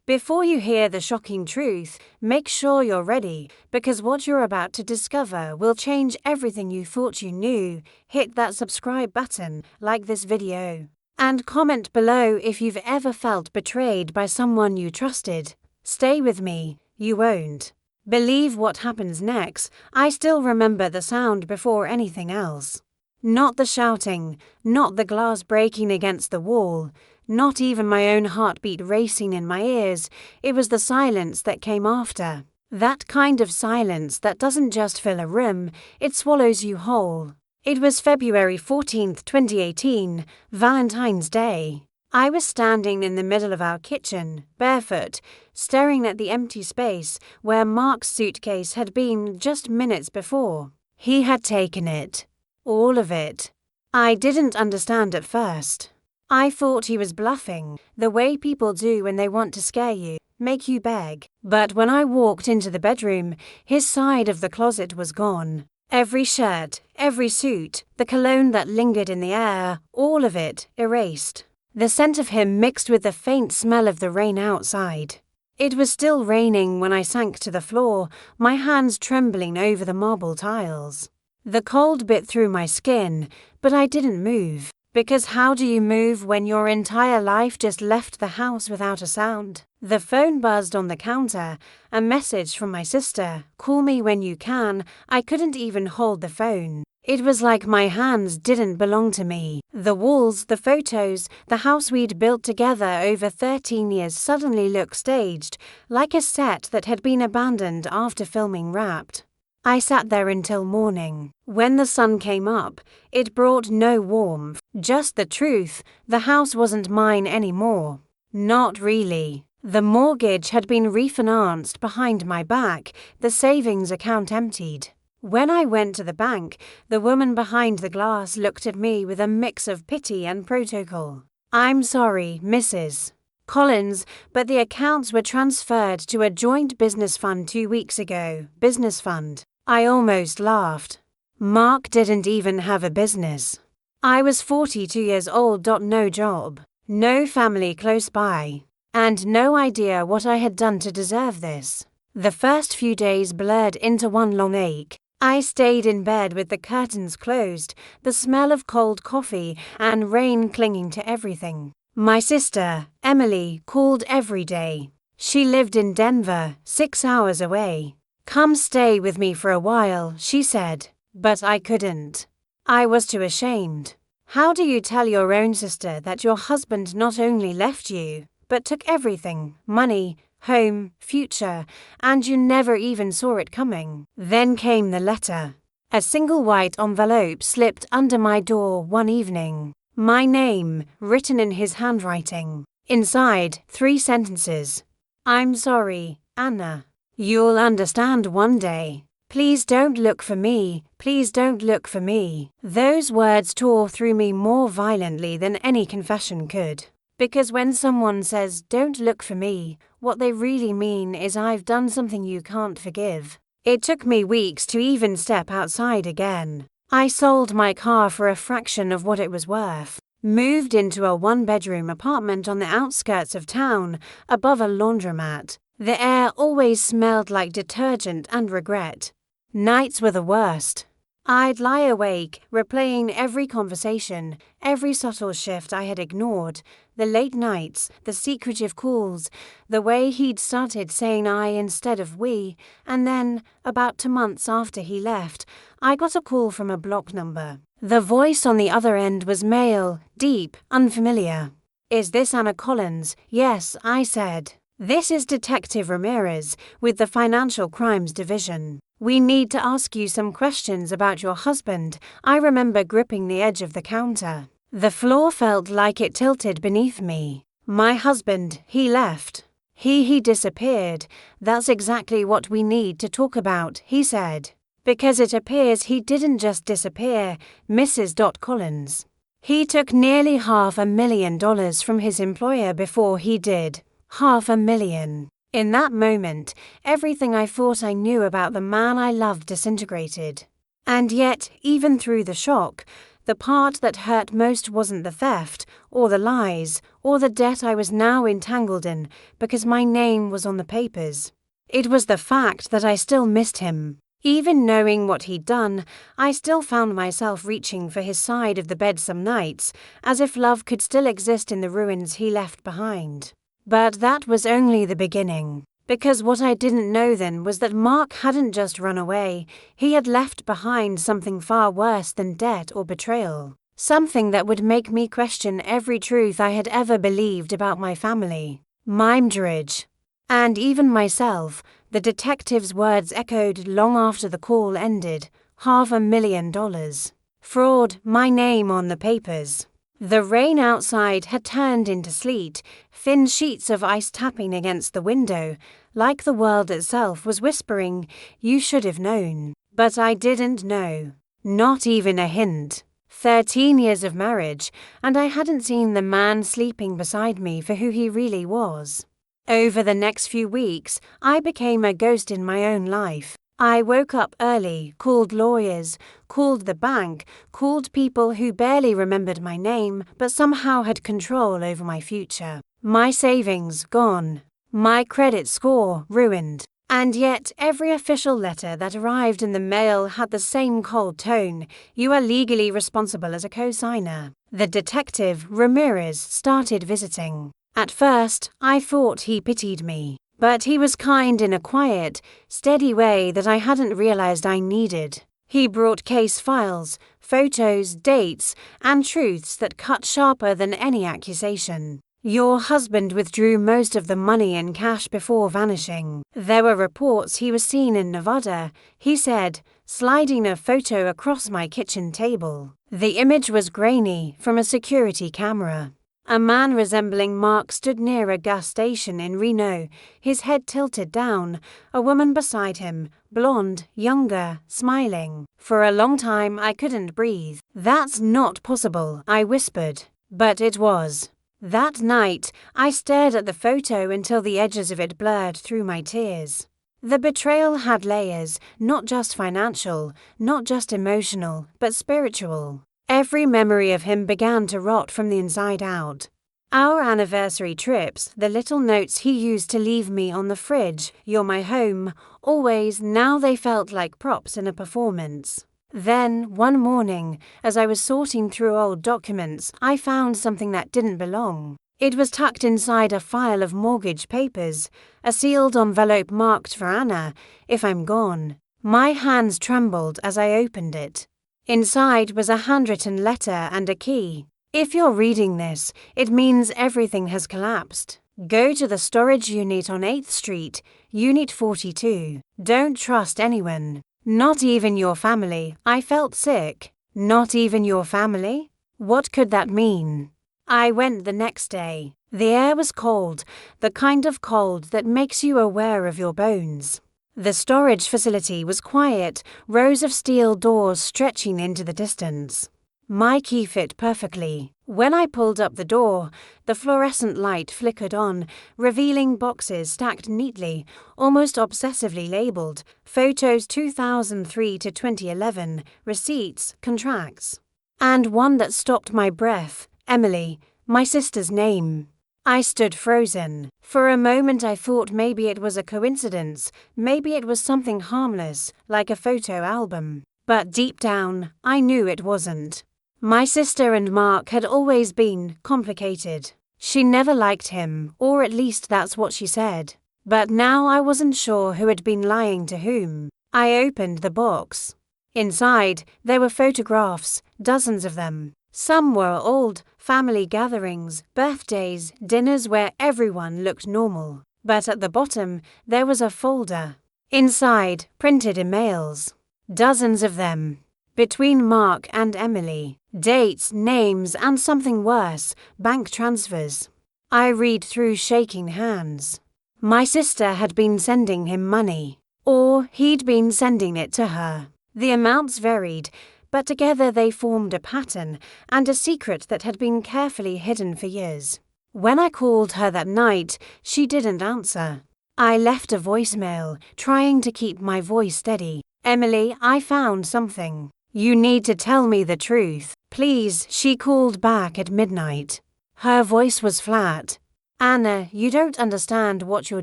Before you hear the shocking truth, make sure you're ready, because what you're about to discover will change everything you thought you knew. Hit that subscribe button, like this video, and comment below if you've ever felt betrayed by someone you trusted. Stay with me, you won't believe what happens next. I still remember the sound before anything else. Not the shouting, not the glass breaking against the wall, not even my own heartbeat racing in my ears. It was the silence that came after. That kind of silence that doesn't just fill a room, it swallows you whole. It was February 14th, 2018, Valentine's Day. I was standing in the middle of our kitchen, barefoot, staring at the empty space where Mark's suitcase had been just minutes before. He had taken it. All of it. I didn't understand at first. I thought he was bluffing, the way people do when they want to scare you, make you beg. But when I walked into the bedroom, his side of the closet was gone. Every shirt, every suit, the cologne that lingered in the air, all of it erased. The scent of him mixed with the faint smell of the rain outside. It was still raining when I sank to the floor, my hands trembling over the marble tiles. The cold bit through my skin, but I didn't move. Because how do you move when your entire life just left the house without a sound? The phone buzzed on the counter, a message from my sister, "Call me when you can." I couldn't even hold the phone. It was like my hands didn't belong to me. The walls, the photos, the house we'd built together over 13 years suddenly looked staged, like a set that had been abandoned after filming Wrapped. I sat there until morning. When the sun came up, it brought no warmth, just the truth. The house wasn't mine anymore. Not really. The mortgage had been refinanced behind my back, the savings account emptied. When I went to the bank, the woman behind the glass looked at me with a mix of pity and protocol. "I'm sorry, Mrs. Collins, but the accounts were transferred to a joint business fund 2 weeks ago." Business fund. I almost laughed. Mark didn't even have a business. I was 42 years old, no job, no family close by, and no idea what I had done to deserve this. The first few days blurred into one long ache. I stayed in bed with the curtains closed, the smell of cold coffee and rain clinging to everything. My sister, Emily, called every day. She lived in Denver, 6 hours away. "Come stay with me for a while," she said, but I couldn't. I was too ashamed. How do you tell your own sister that your husband not only left you, but took everything, money, home, future, and you never even saw it coming? Then came the letter. A single white envelope slipped under my door one evening. My name, written in his handwriting. Inside, 3 sentences. "I'm sorry, Anna. You'll understand one day. Please don't look for me. Please don't look for me." Those words tore through me more violently than any confession could. Because when someone says, "Don't look for me," what they really mean is, "I've done something you can't forgive." It took me weeks to even step outside again. I sold my car for a fraction of what it was worth. Moved into a 1-bedroom apartment on the outskirts of town, above a laundromat. The air always smelled like detergent and regret. Nights were the worst. I'd lie awake, replaying every conversation, every subtle shift I had ignored, the late nights, the secretive calls, the way he'd started saying I instead of we, and then, about 2 months after he left, I got a call from a block number. The voice on the other end was male, deep, unfamiliar. "Is this Anna Collins?" "Yes," I said. "This is Detective Ramirez with the Financial Crimes Division. We need to ask you some questions about your husband." I remember gripping the edge of the counter. The floor felt like it tilted beneath me. "My husband, he left. He disappeared. That's exactly what we need to talk about," he said. "Because it appears he didn't just disappear, Mrs. Collins. He took nearly $500,000 from his employer before he did. $500,000. In that moment, everything I thought I knew about the man I loved disintegrated. And yet, even through the shock, the part that hurt most wasn't the theft, or the lies, or the debt I was now entangled in because my name was on the papers. It was the fact that I still missed him. Even knowing what he'd done, I still found myself reaching for his side of the bed some nights, as if love could still exist in the ruins he left behind. But that was only the beginning. Because what I didn't know then was that Mark hadn't just run away, he had left behind something far worse than debt or betrayal. Something that would make me question every truth I had ever believed about my family, my marriage, and even myself. The detective's words echoed long after the call ended. $500,000. Fraud, my name on the papers. The rain outside had turned into sleet, thin sheets of ice tapping against the window, like the world itself was whispering, "You should have known." But I didn't know. Not even a hint. 13 years of marriage, and I hadn't seen the man sleeping beside me for who he really was. Over the next few weeks, I became a ghost in my own life. I woke up early, called lawyers, called the bank, called people who barely remembered my name but somehow had control over my future. My savings gone. My credit score ruined. And yet every official letter that arrived in the mail had the same cold tone. "You are legally responsible as a co-signer." The detective, Ramirez, started visiting. At first, I thought he pitied me, but he was kind in a quiet, steady way that I hadn't realized I needed. He brought case files, photos, dates, and truths that cut sharper than any accusation. "Your husband withdrew most of the money in cash before vanishing. There were reports he was seen in Nevada," he said, sliding a photo across my kitchen table. The image was grainy from a security camera. A man resembling Mark stood near a gas station in Reno, his head tilted down, a woman beside him, blonde, younger, smiling. For a long time I couldn't breathe. "That's not possible," I whispered. But it was. That night, I stared at the photo until the edges of it blurred through my tears. The betrayal had layers, not just financial, not just emotional, but spiritual. Every memory of him began to rot from the inside out. Our anniversary trips, the little notes he used to leave me on the fridge, "You're my home," always, now they felt like props in a performance. Then, one morning, as I was sorting through old documents, I found something that didn't belong. It was tucked inside a file of mortgage papers, a sealed envelope marked for Anna, "If I'm gone." My hands trembled as I opened it. Inside was a handwritten letter and a key. "If you're reading this, it means everything has collapsed. Go to the storage unit on 8th Street, Unit 42. Don't trust anyone. Not even your family." I felt sick. Not even your family? What could that mean? I went the next day. The air was cold, the kind of cold that makes you aware of your bones. The storage facility was quiet, rows of steel doors stretching into the distance. My key fit perfectly. When I pulled up the door, the fluorescent light flickered on, revealing boxes stacked neatly, almost obsessively labeled, photos 2003 to 2011, receipts, contracts. And one that stopped my breath, Emily, my sister's name. I stood frozen. For a moment I thought maybe it was a coincidence, maybe it was something harmless, like a photo album. But deep down, I knew it wasn't. My sister and Mark had always been complicated. She never liked him, or at least that's what she said. But now I wasn't sure who had been lying to whom. I opened the box. Inside, there were photographs, dozens of them. Some were old, family gatherings, birthdays, dinners where everyone looked normal. But at the bottom, there was a folder. Inside, printed emails. Dozens of them. Between Mark and Emily. Dates, names, and something worse, bank transfers. I read through shaking hands. My sister had been sending him money. Or he'd been sending it to her. The amounts varied, but together they formed a pattern and a secret that had been carefully hidden for years. When I called her that night, she didn't answer. I left a voicemail, trying to keep my voice steady. "Emily, I found something. You need to tell me the truth. Please." She called back at midnight. Her voice was flat. Anna, you don't understand what you're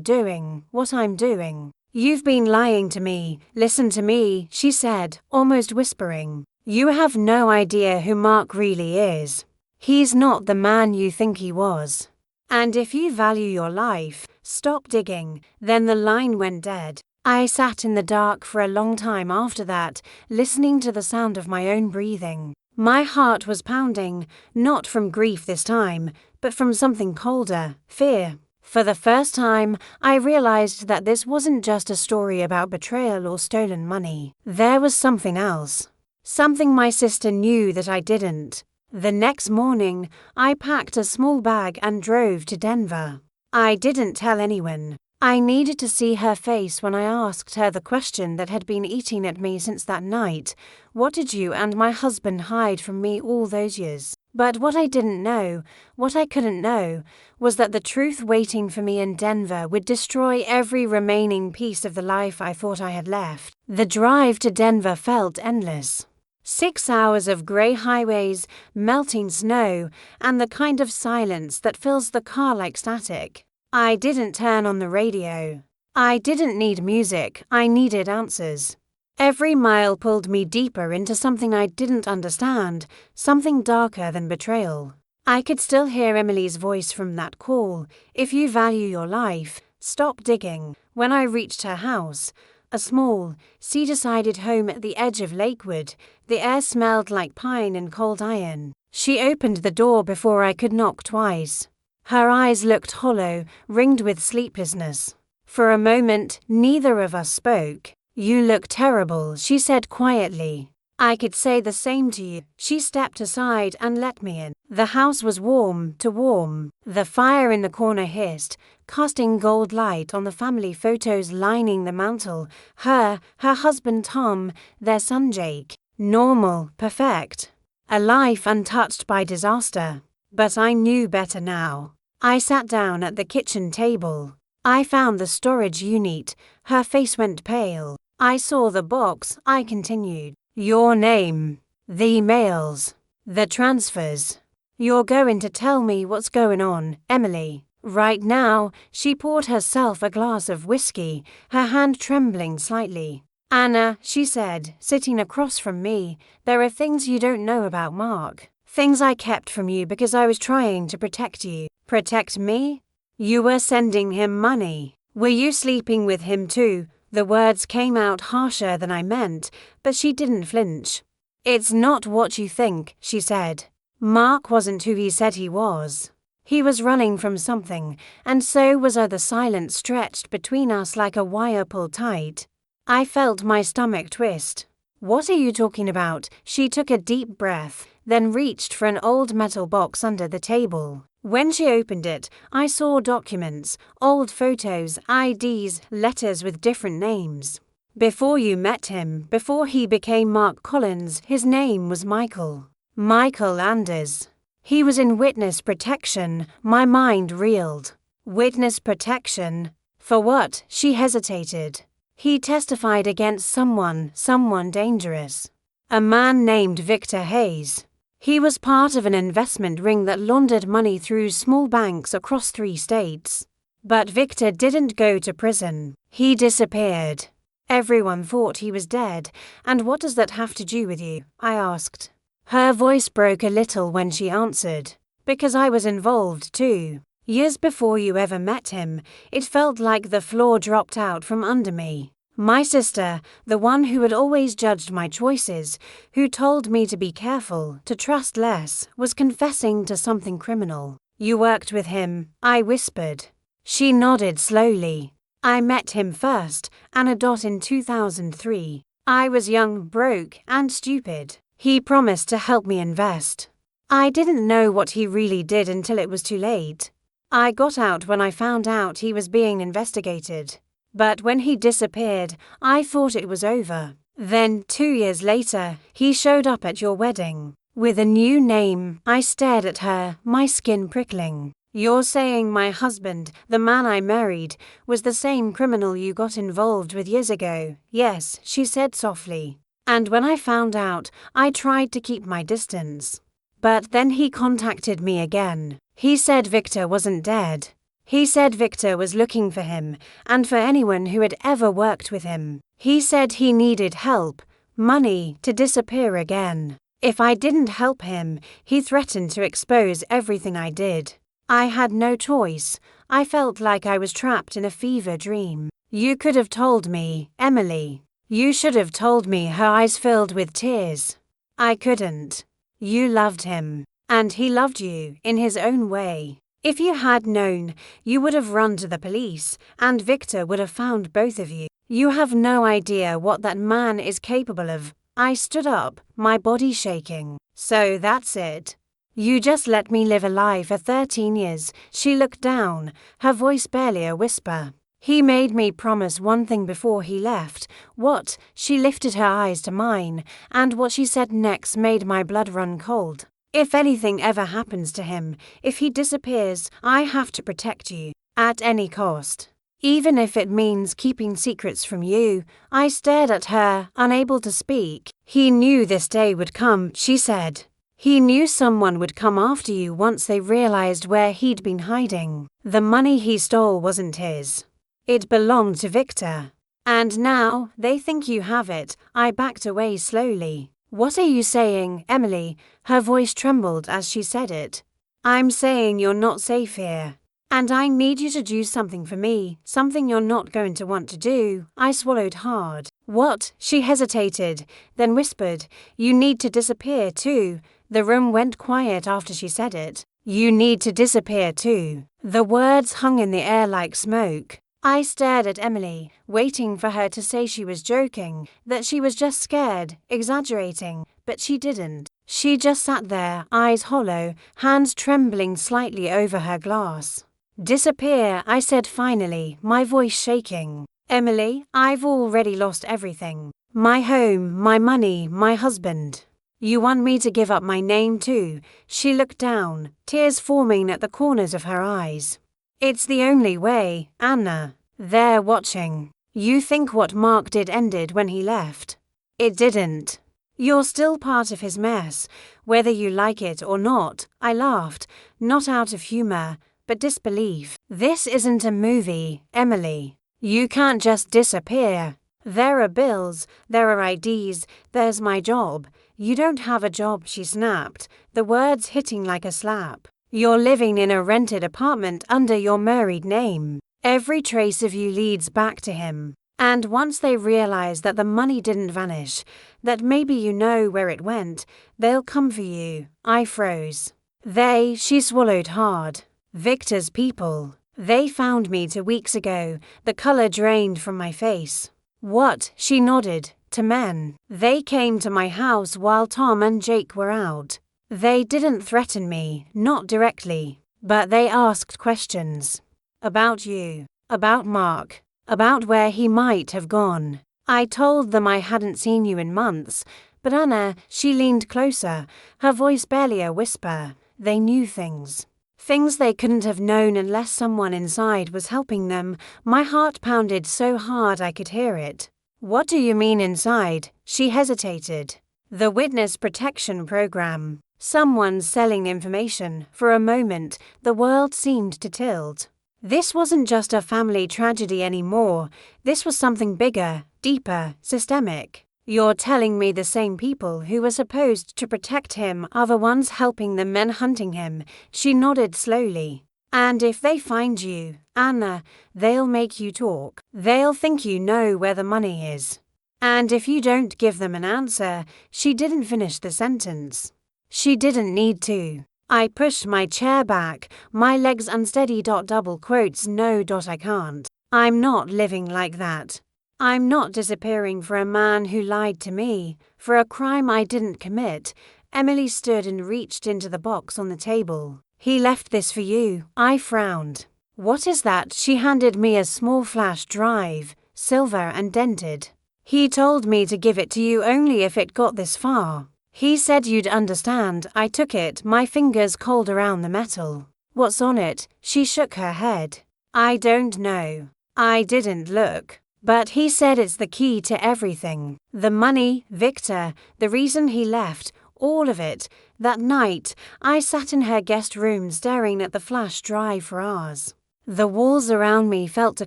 doing, what I'm doing. You've been lying to me. Listen to me, she said, almost whispering. You have no idea who Mark really is. He's not the man you think he was. And if you value your life, stop digging. Then the line went dead. I sat in the dark for a long time after that, listening to the sound of my own breathing. My heart was pounding, not from grief this time, but from something colder, fear. For the first time, I realized that this wasn't just a story about betrayal or stolen money. There was something else. Something my sister knew that I didn't. The next morning, I packed a small bag and drove to Denver. I didn't tell anyone. I needed to see her face when I asked her the question that had been eating at me since that night. What did you and my husband hide from me all those years? But what I didn't know, what I couldn't know, was that the truth waiting for me in Denver would destroy every remaining piece of the life I thought I had left. The drive to Denver felt endless. 6 hours of grey highways, melting snow, and the kind of silence that fills the car like static. I didn't turn on the radio. I didn't need music, I needed answers. Every mile pulled me deeper into something I didn't understand, something darker than betrayal. I could still hear Emily's voice from that call. If you value your life, stop digging. When I reached her house, a small, cedar-sided home at the edge of Lakewood, the air smelled like pine and cold iron. She opened the door before I could knock twice. Her eyes looked hollow, ringed with sleeplessness. For a moment, neither of us spoke. You look terrible, she said quietly. I could say the same to you. She stepped aside and let me in. The house was warm to warm. The fire in the corner hissed, casting gold light on the family photos lining the mantel. Her husband Tom, their son Jake. Normal, perfect. A life untouched by disaster. But I knew better now. I sat down at the kitchen table. I found the storage unit. Her face went pale. I saw the box. I continued. Your name. The emails. The transfers. You're going to tell me what's going on, Emily. Right now, she poured herself a glass of whiskey, her hand trembling slightly. Anna, she said, sitting across from me, there are things you don't know about Mark. Things I kept from you because I was trying to protect you. Protect me? You were sending him money. Were you sleeping with him too? The words came out harsher than I meant, but she didn't flinch. It's not what you think, she said. Mark wasn't who he said he was. He was running from something, and so was I. The silence stretched between us like a wire pulled tight. I felt my stomach twist. What are you talking about? She took a deep breath, then reached for an old metal box under the table. When she opened it, I saw documents, old photos, IDs, letters with different names. Before you met him, before he became Mark Collins, his name was Michael. Michael Anders. He was in witness protection. My mind reeled. Witness protection? For what? She hesitated. He testified against someone dangerous. A man named Victor Hayes. He was part of an investment ring that laundered money through small banks across 3 states. But Victor didn't go to prison. He disappeared. Everyone thought he was dead. And what does that have to do with you? I asked. Her voice broke a little when she answered. Because I was involved too. Years before you ever met him, it felt like the floor dropped out from under me. My sister, the one who had always judged my choices, who told me to be careful, to trust less, was confessing to something criminal. You worked with him, I whispered. She nodded slowly. I met him first, in 2003. I was young, broke, and stupid. He promised to help me invest. I didn't know what he really did until it was too late. I got out when I found out he was being investigated. But when he disappeared, I thought it was over. Then, 2 years later, he showed up at your wedding. With a new name. I stared at her, my skin prickling. You're saying my husband, the man I married, was the same criminal you got involved with years ago? Yes, she said softly. And when I found out, I tried to keep my distance. But then he contacted me again. He said Victor wasn't dead. He said Victor was looking for him, and for anyone who had ever worked with him. He said he needed help, money, to disappear again. If I didn't help him, he threatened to expose everything I did. I had no choice. I felt like I was trapped in a fever dream. You could have told me, Emily. You should have told me. Her eyes filled with tears. I couldn't. You loved him, and he loved you in his own way. If you had known, you would have run to the police, and Victor would have found both of you. You have no idea what that man is capable of. I stood up, my body shaking. So that's it. You just let me live a lie for 13 years. She looked down, her voice barely a whisper. He made me promise one thing before he left. What? She lifted her eyes to mine, and what she said next made my blood run cold. If anything ever happens to him, if he disappears, I have to protect you, at any cost. Even if it means keeping secrets from you. I stared at her, unable to speak. He knew this day would come, she said. He knew someone would come after you once they realized where he'd been hiding. The money he stole wasn't his. It belonged to Victor. And now, they think you have it. I backed away slowly. What are you saying, Emily? Her voice trembled as she said it. I'm saying you're not safe here. And I need you to do something for me, something you're not going to want to do. I swallowed hard. What? She hesitated, then whispered, You need to disappear too. The room went quiet after she said it. You need to disappear too. The words hung in the air like smoke. I stared at Emily, waiting for her to say she was joking, that she was just scared, exaggerating, but she didn't. She just sat there, eyes hollow, hands trembling slightly over her glass. Disappear, I said finally, my voice shaking. Emily, I've already lost everything. My home, my money, my husband. You want me to give up my name too? She looked down, tears forming at the corners of her eyes. It's the only way, Anna. They're watching. You think what Mark did ended when he left. It didn't. You're still part of his mess, whether you like it or not. I laughed, not out of humor, but disbelief. This isn't a movie, Emily. You can't just disappear. There are bills, there are IDs, there's my job. You don't have a job, she snapped, the words hitting like a slap. You're living in a rented apartment under your married name. Every trace of you leads back to him. And once they realize that the money didn't vanish, that maybe you know where it went, they'll come for you. I froze. She swallowed hard. Victor's people. They found me 2 weeks ago, the color drained from my face. What? She nodded. To men. They came to my house while Tom and Jake were out. They didn't threaten me, not directly, but they asked questions. About you, about Mark, about where he might have gone. I told them I hadn't seen you in months, but Anna, she leaned closer, her voice barely a whisper. They knew things. Things they couldn't have known unless someone inside was helping them. My heart pounded so hard I could hear it. What do you mean inside? She hesitated. The Witness Protection Program. Someone's selling information. For a moment, the world seemed to tilt. This wasn't just a family tragedy anymore. This was something bigger, deeper, systemic. You're telling me the same people who were supposed to protect him are the ones helping the men hunting him? She nodded slowly. And if they find you, Anna, they'll make you talk. They'll think you know where the money is. And if you don't give them an answer, she didn't finish the sentence. She didn't need to. I pushed my chair back, my legs unsteady. Double quotes, no. I can't. I'm not living like that. I'm not disappearing for a man who lied to me, for a crime I didn't commit. Emily stood and reached into the box on the table. He left this for you. I frowned. What is that? She handed me a small flash drive, silver and dented. He told me to give it to you only if it got this far. He said you'd understand. I took it, my fingers cold around the metal. What's on it? She shook her head. I don't know. I didn't look. But he said it's the key to everything. The money, Victor, the reason he left, All of it. That night, I sat in her guest room staring at the flash drive for hours. The walls around me felt too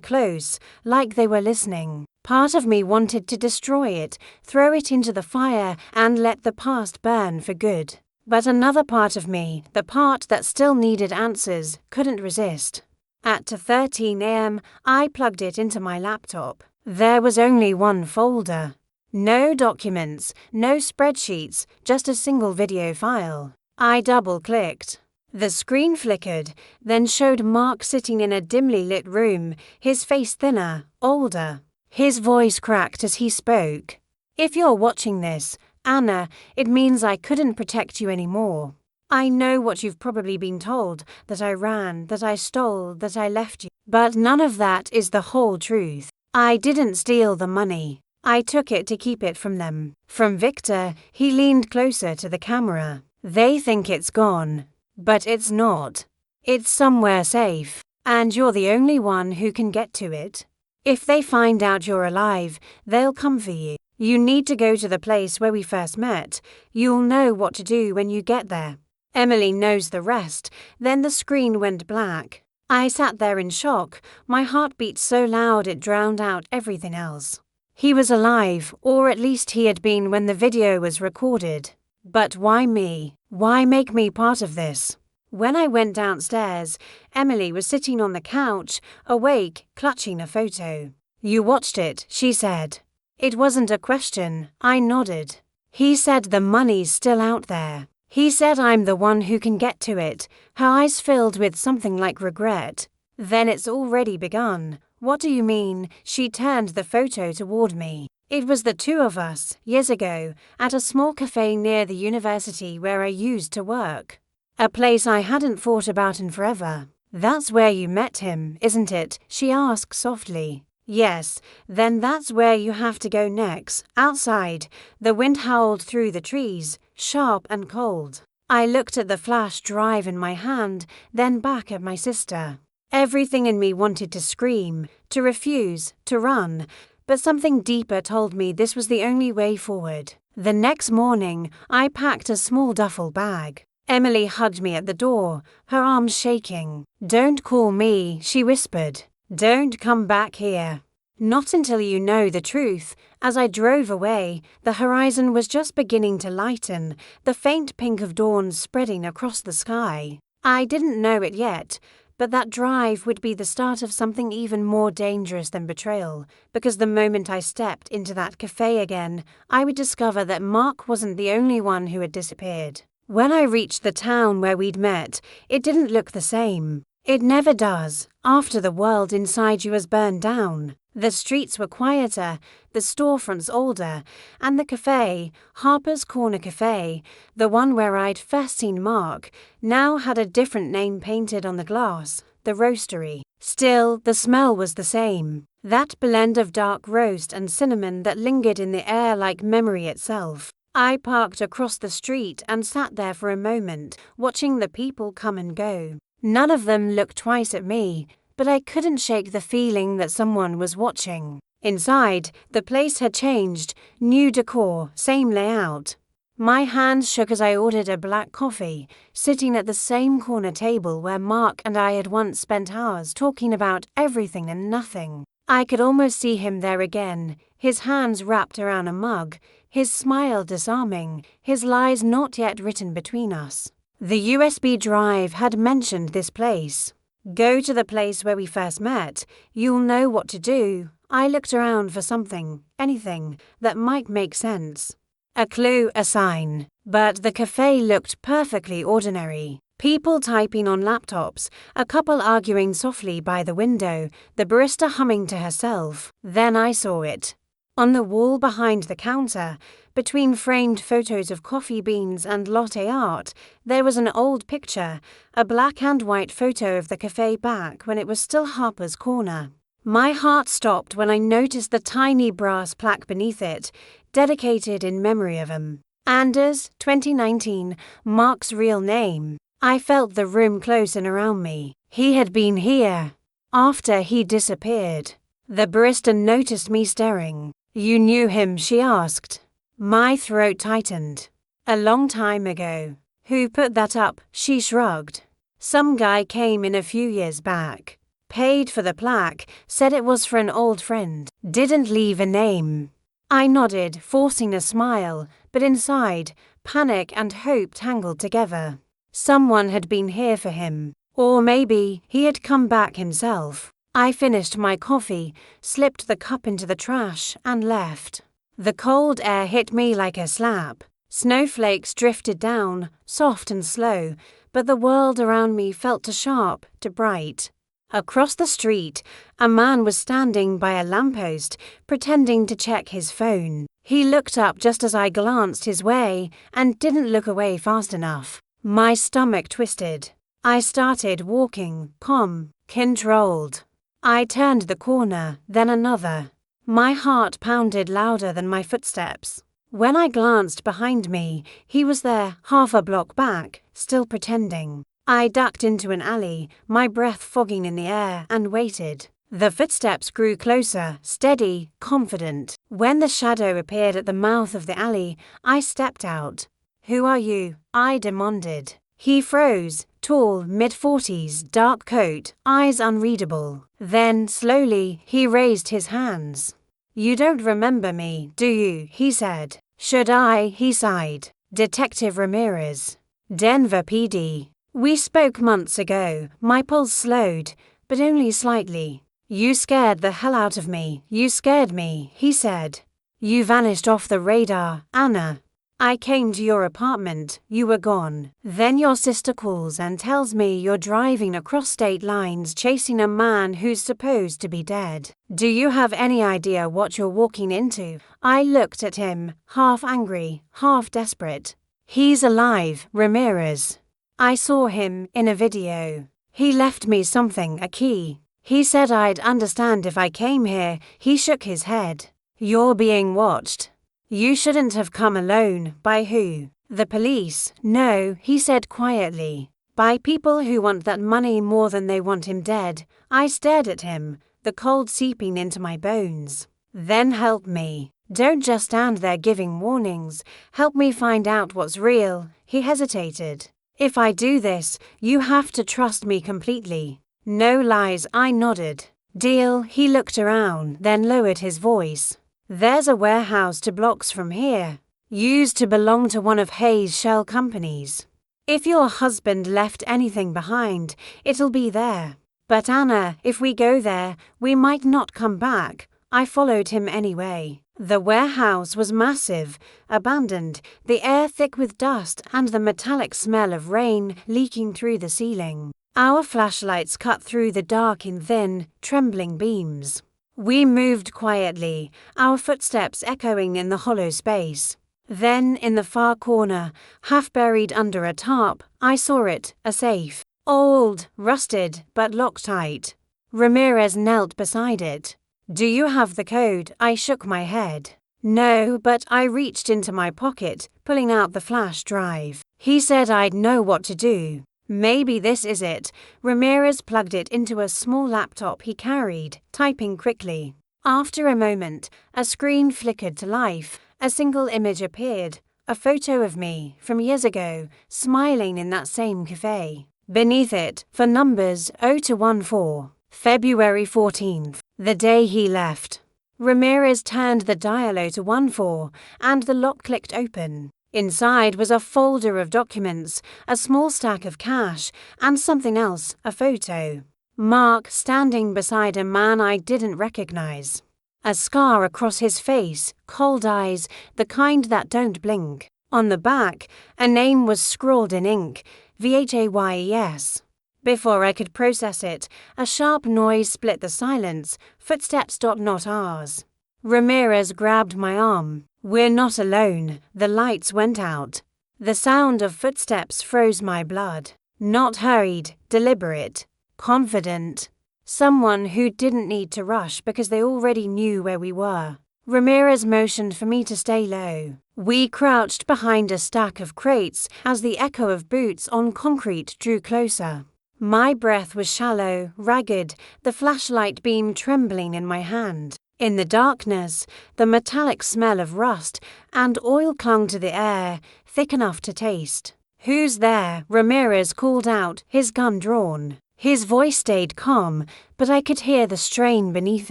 close, like they were listening. Part of me wanted to destroy it, throw it into the fire, and let the past burn for good. But another part of me, the part that still needed answers, couldn't resist. At 2:13 a.m., I plugged it into my laptop. There was only one folder. No documents, no spreadsheets, just a single video file. I double-clicked. The screen flickered, then showed Mark sitting in a dimly lit room, his face thinner, older. His voice cracked as he spoke. "If you're watching this, Anna, it means I couldn't protect you anymore. I know what you've probably been told, that I ran, that I stole, that I left you. But none of that is the whole truth. I didn't steal the money. I took it to keep it from them. From Victor." He leaned closer to the camera. "They think it's gone. But it's not. It's somewhere safe. And you're the only one who can get to it. If they find out you're alive, they'll come for you. You need to go to the place where we first met. You'll know what to do when you get there." Emily knows the rest. Then the screen went black. I sat there in shock, my heart beat so loud it drowned out everything else. He was alive, or at least he had been when the video was recorded. But why me? Why make me part of this? When I went downstairs, Emily was sitting on the couch, awake, clutching a photo. "You watched it," she said. It wasn't a question. I nodded. "He said the money's still out there. He said I'm the one who can get to it." Her eyes filled with something like regret. "Then it's already begun." "What do you mean?" She turned the photo toward me. It was the two of us, years ago, at a small cafe near the university where I used to work. A place I hadn't thought about in forever. "That's where you met him, isn't it?" she asked softly. "Yes, then that's where you have to go next." Outside, the wind howled through the trees, sharp and cold. I looked at the flash drive in my hand, then back at my sister. Everything in me wanted to scream, to refuse, to run, but something deeper told me this was the only way forward. The next morning, I packed a small duffel bag. Emily hugged me at the door, her arms shaking. "Don't call me," she whispered. "Don't come back here. Not until you know the truth." As I drove away, the horizon was just beginning to lighten, the faint pink of dawn spreading across the sky. I didn't know it yet, but that drive would be the start of something even more dangerous than betrayal, because the moment I stepped into that cafe again, I would discover that Mark wasn't the only one who had disappeared. When I reached the town where we'd met, it didn't look the same. It never does, after the world inside you has burned down. The streets were quieter, the storefronts older, and the cafe, Harper's Corner Cafe, the one where I'd first seen Mark, now had a different name painted on the glass, the Roastery. Still, the smell was the same, that blend of dark roast and cinnamon that lingered in the air like memory itself. I parked across the street and sat there for a moment, watching the people come and go. None of them looked twice at me, but I couldn't shake the feeling that someone was watching. Inside, the place had changed, new decor, same layout. My hands shook as I ordered a black coffee, sitting at the same corner table where Mark and I had once spent hours talking about everything and nothing. I could almost see him there again, his hands wrapped around a mug, his smile disarming, his lies not yet written between us. The USB drive had mentioned this place. "Go to the place where we first met. You'll know what to do." I looked around for something, anything, that might make sense. A clue, a sign. But the cafe looked perfectly ordinary. People typing on laptops, a couple arguing softly by the window, the barista humming to herself. Then I saw it. On the wall behind the counter, between framed photos of coffee beans and latte art, there was an old picture, a black and white photo of the cafe back when it was still Harper's Corner. My heart stopped when I noticed the tiny brass plaque beneath it, dedicated in memory of him. Anders, 2019, Mark's real name. I felt the room close in around me. He had been here. After he disappeared. The barista noticed me staring. "You knew him?" she asked. My throat tightened. A long time ago. Who put that up? She shrugged. Some guy came in a few years back. Paid for the plaque, said it was for an old friend. Didn't leave a name. I nodded, forcing a smile, but inside, panic and hope tangled together. Someone had been here for him. Or maybe he had come back himself. I finished my coffee, slipped the cup into the trash, and left. The cold air hit me like a slap. Snowflakes drifted down, soft and slow, but the world around me felt too sharp, too bright. Across the street, a man was standing by a lamppost, pretending to check his phone. He looked up just as I glanced his way and didn't look away fast enough. My stomach twisted. I started walking, calm, controlled. I turned the corner, then another. My heart pounded louder than my footsteps. When I glanced behind me, he was there, half a block back, still pretending. I ducked into an alley, my breath fogging in the air, and waited. The footsteps grew closer, steady, confident. When the shadow appeared at the mouth of the alley, I stepped out. "Who are you?" I demanded. He froze, tall, mid-40s, dark coat, eyes unreadable. Then, slowly, he raised his hands. "You don't remember me, do you?" he said. "Should I?" he sighed. "Detective Ramirez. Denver PD. We spoke months ago." My pulse slowed, but only slightly. "You scared the hell out of me. You scared me," he said. "You vanished off the radar, Anna. I came to your apartment, you were gone. Then your sister calls and tells me you're driving across state lines chasing a man who's supposed to be dead. Do you have any idea what you're walking into?" I looked at him, half angry, half desperate. "He's alive, Ramirez. I saw him in a video. He left me something, a key. He said I'd understand if I came here." He shook his head. "You're being watched. You shouldn't have come alone." "By who?" "The police." "No," he said quietly. "By people who want that money more than they want him dead." I stared at him, the cold seeping into my bones. "Then help me. Don't just stand there giving warnings. Help me find out what's real." He hesitated. "If I do this, you have to trust me completely. No lies." I nodded. "Deal." He looked around, then lowered his voice. "There's a warehouse 2 blocks from here. Used to belong to one of Hayes' shell companies. If your husband left anything behind, it'll be there. But Anna, if we go there, we might not come back." I followed him anyway. The warehouse was massive, abandoned, the air thick with dust and the metallic smell of rain leaking through the ceiling. Our flashlights cut through the dark in thin, trembling beams. We moved quietly, our footsteps echoing in the hollow space. Then, in the far corner, half buried under a tarp, I saw it, a safe. Old, rusted, but locked tight. Ramirez knelt beside it. "Do you have the code?" I shook my head. "No," but I reached into my pocket, pulling out the flash drive. He said I'd know what to do. Maybe this is it. Ramirez plugged it into a small laptop he carried, typing quickly. After a moment, a screen flickered to life. A single image appeared, a photo of me, from years ago, smiling in that same cafe. Beneath it, for numbers 0 to 14, February 14th, the day he left. Ramirez turned the dial 0 to 14, and the lock clicked open. Inside was a folder of documents, a small stack of cash, and something else, a photo. Mark standing beside a man I didn't recognize. A scar across his face, cold eyes, the kind that don't blink. On the back, a name was scrawled in ink, Vhayes. Before I could process it, a sharp noise split the silence, footsteps, not ours. Ramirez grabbed my arm. "We're not alone." The lights went out. The sound of footsteps froze my blood. Not hurried, deliberate, confident. Someone who didn't need to rush because they already knew where we were. Ramirez motioned for me to stay low. We crouched behind a stack of crates as the echo of boots on concrete drew closer. My breath was shallow, ragged, the flashlight beam trembling in my hand. In the darkness, the metallic smell of rust and oil clung to the air, thick enough to taste. "Who's there?" Ramirez called out, his gun drawn. His voice stayed calm, but I could hear the strain beneath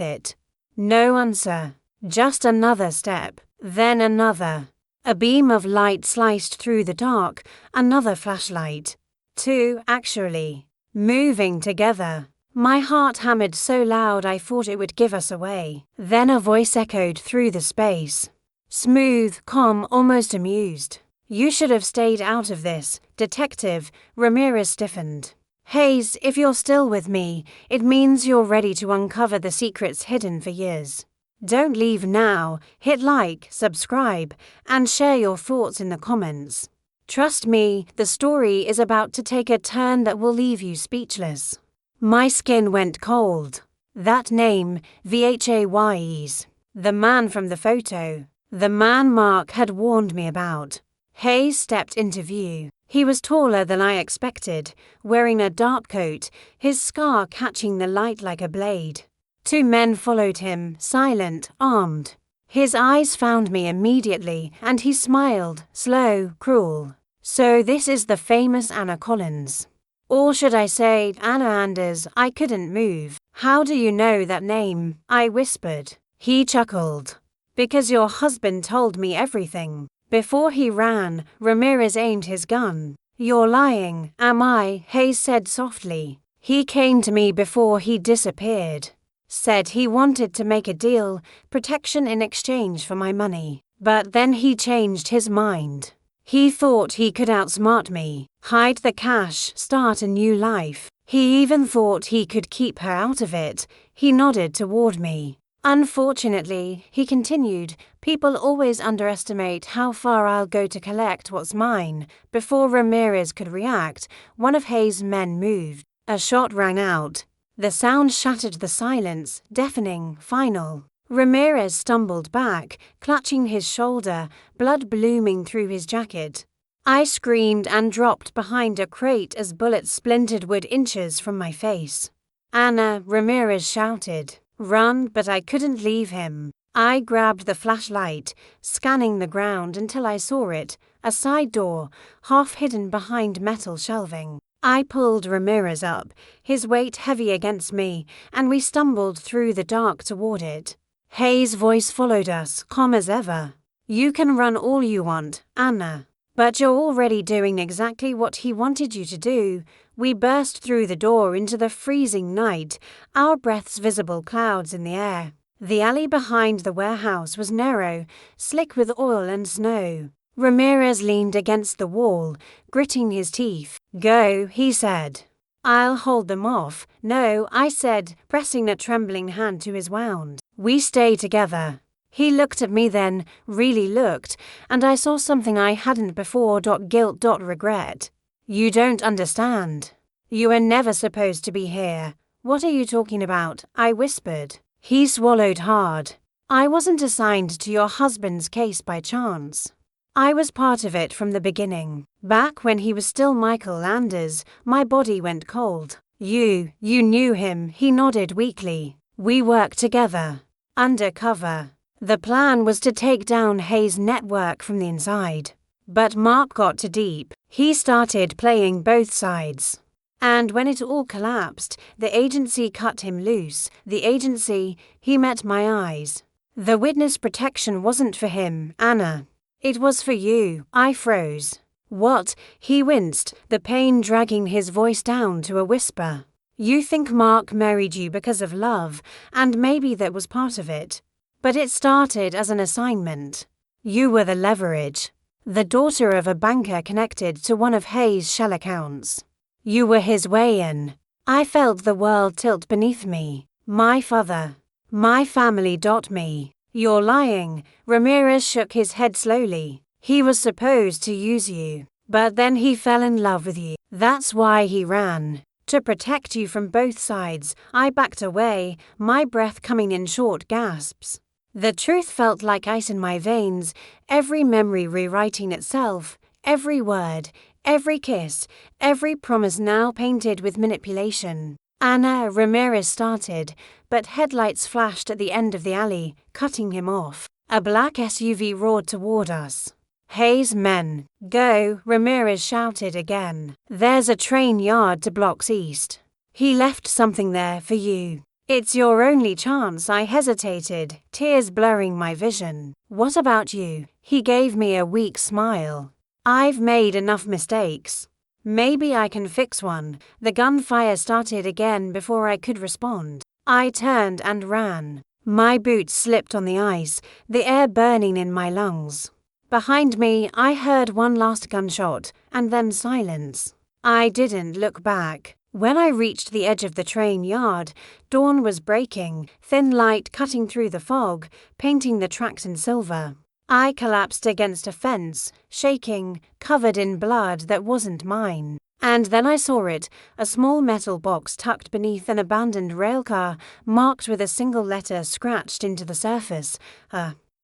it. No answer. Just another step, then another. A beam of light sliced through the dark, another flashlight. Two, actually. Moving together. My heart hammered so loud I thought it would give us away. Then a voice echoed through the space. Smooth, calm, almost amused. "You should have stayed out of this, Detective." Ramirez stiffened. "Hayes, if you're still with me, it means you're ready to uncover the secrets hidden for years. Don't leave now. Hit like, subscribe, and share your thoughts in the comments. Trust me, the story is about to take a turn that will leave you speechless." My skin went cold. That name, Vhayes. The man from the photo. The man Mark had warned me about. Hayes stepped into view. He was taller than I expected, wearing a dark coat, his scar catching the light like a blade. Two men followed him, silent, armed. His eyes found me immediately, and he smiled, slow, cruel. "So this is the famous Anna Collins. Or should I say, Anna Anders." I couldn't move. "How do you know that name?" I whispered. He chuckled. "Because your husband told me everything." Before he ran, Ramirez aimed his gun. "You're lying." "Am I?" Hayes said softly. "He came to me before he disappeared. Said he wanted to make a deal, protection in exchange for my money. But then he changed his mind. He thought he could outsmart me, hide the cash, start a new life. He even thought he could keep her out of it." He nodded toward me. "Unfortunately," he continued, "people always underestimate how far I'll go to collect what's mine." Before Ramirez could react, one of Hayes' men moved. A shot rang out. The sound shattered the silence, deafening, final. Ramirez stumbled back, clutching his shoulder, blood blooming through his jacket. I screamed and dropped behind a crate as bullets splintered wood inches from my face. "Anna," Ramirez shouted. "Run," but I couldn't leave him. I grabbed the flashlight, scanning the ground until I saw it, a side door, half hidden behind metal shelving. I pulled Ramirez up, his weight heavy against me, and we stumbled through the dark toward it. Hayes' voice followed us, calm as ever. "You can run all you want, Anna. But you're already doing exactly what he wanted you to do." We burst through the door into the freezing night, our breaths visible clouds in the air. The alley behind the warehouse was narrow, slick with oil and snow. Ramirez leaned against the wall, gritting his teeth. "Go," he said. "I'll hold them off." "No," I said, pressing a trembling hand to his wound. "We stay together." He looked at me then, really looked, and I saw something I hadn't before. Guilt, regret. "You don't understand. You were never supposed to be here." "What are you talking about?" I whispered. He swallowed hard. "I wasn't assigned to your husband's case by chance. I was part of it from the beginning. Back when he was still Michael Anders, my body went cold." You knew him." He nodded weakly. "We worked together. Undercover. The plan was to take down Hayes' network from the inside. But Mark got too deep. He started playing both sides. And when it all collapsed, the agency cut him loose. The agency." He met my eyes. "The witness protection wasn't for him, Anna. It was for you." I froze. "What?" He winced, the pain dragging his voice down to a whisper. "You think Mark married you because of love, and maybe that was part of it. But it started as an assignment. You were the leverage. The daughter of a banker connected to one of Hayes' shell accounts. You were his way in." I felt the world tilt beneath me. My father. My family. Me. "You're lying." Ramirez shook his head slowly. "He was supposed to use you. But then he fell in love with you. That's why he ran. To protect you from both sides." I backed away, my breath coming in short gasps. The truth felt like ice in my veins, every memory rewriting itself, every word, every kiss, every promise now painted with manipulation. "Anna," Ramirez started, but headlights flashed at the end of the alley, cutting him off. A black SUV roared toward us. Hayes men, go, Ramirez shouted again. There's a train yard 2 blocks east. He left something there for you. It's your only chance. I hesitated, tears blurring my vision. What about you? He gave me a weak smile. I've made enough mistakes. Maybe I can fix one. The gunfire started again before I could respond. I turned and ran. My boots slipped on the ice, the air burning in my lungs. Behind me, I heard one last gunshot, and then silence. I didn't look back. When I reached the edge of the train yard, dawn was breaking, thin light cutting through the fog, painting the tracks in silver. I collapsed against a fence, shaking, covered in blood that wasn't mine. And then I saw it, a small metal box tucked beneath an abandoned railcar, marked with a single letter scratched into the surface.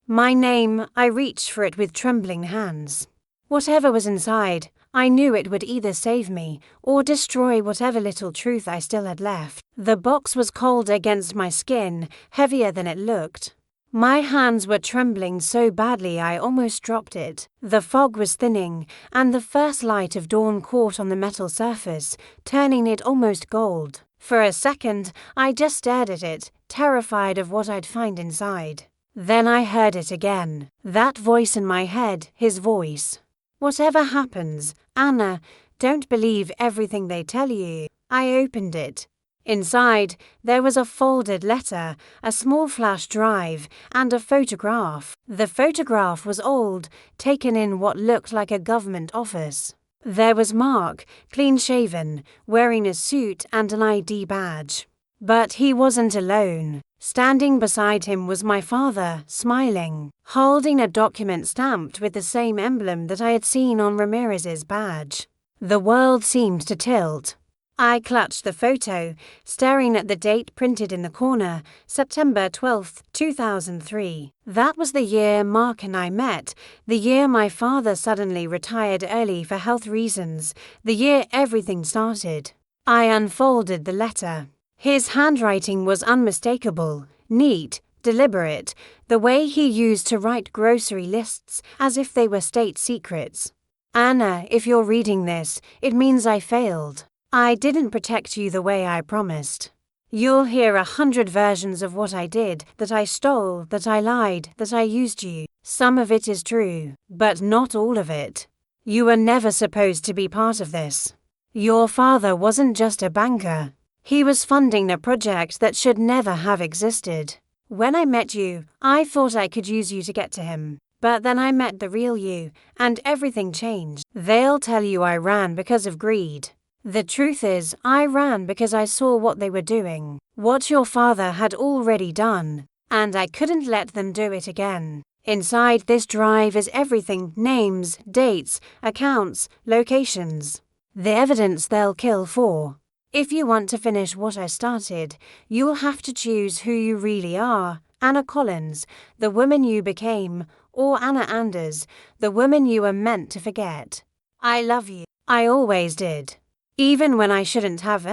My name. I reached for it with trembling hands. Whatever was inside, I knew it would either save me or destroy whatever little truth I still had left. The box was cold against my skin, heavier than it looked. My hands were trembling so badly I almost dropped it. The fog was thinning, and the first light of dawn caught on the metal surface, turning it almost gold. For a second, I just stared at it, terrified of what I'd find inside. Then I heard it again. That voice in my head, his voice. Whatever happens, Anna, don't believe everything they tell you. I opened it. Inside, there was a folded letter, a small flash drive, and a photograph. The photograph was old, taken in what looked like a government office. There was Mark, clean-shaven, wearing a suit and an ID badge. But he wasn't alone. Standing beside him was my father, smiling, holding a document stamped with the same emblem that I had seen on Ramirez's badge. The world seemed to tilt. I clutched the photo, staring at the date printed in the corner, September 12, 2003. That was the year Mark and I met, the year my father suddenly retired early for health reasons, the year everything started. I unfolded the letter. His handwriting was unmistakable, neat, deliberate, the way he used to write grocery lists as if they were state secrets. Anna, if you're reading this, it means I failed. I didn't protect you the way I promised. You'll hear 100 versions of what I did, that I stole, that I lied, that I used you. Some of it is true, but not all of it. You were never supposed to be part of this. Your father wasn't just a banker. He was funding a project that should never have existed. When I met you, I thought I could use you to get to him. But then I met the real you, and everything changed. They'll tell you I ran because of greed. The truth is, I ran because I saw what they were doing, what your father had already done, and I couldn't let them do it again. Inside this drive is everything: names, dates, accounts, locations. The evidence they'll kill for. If you want to finish what I started, you'll have to choose who you really are: Anna Collins, the woman you became, or Anna Anders, the woman you were meant to forget. I love you. I always did. Even when I shouldn't have.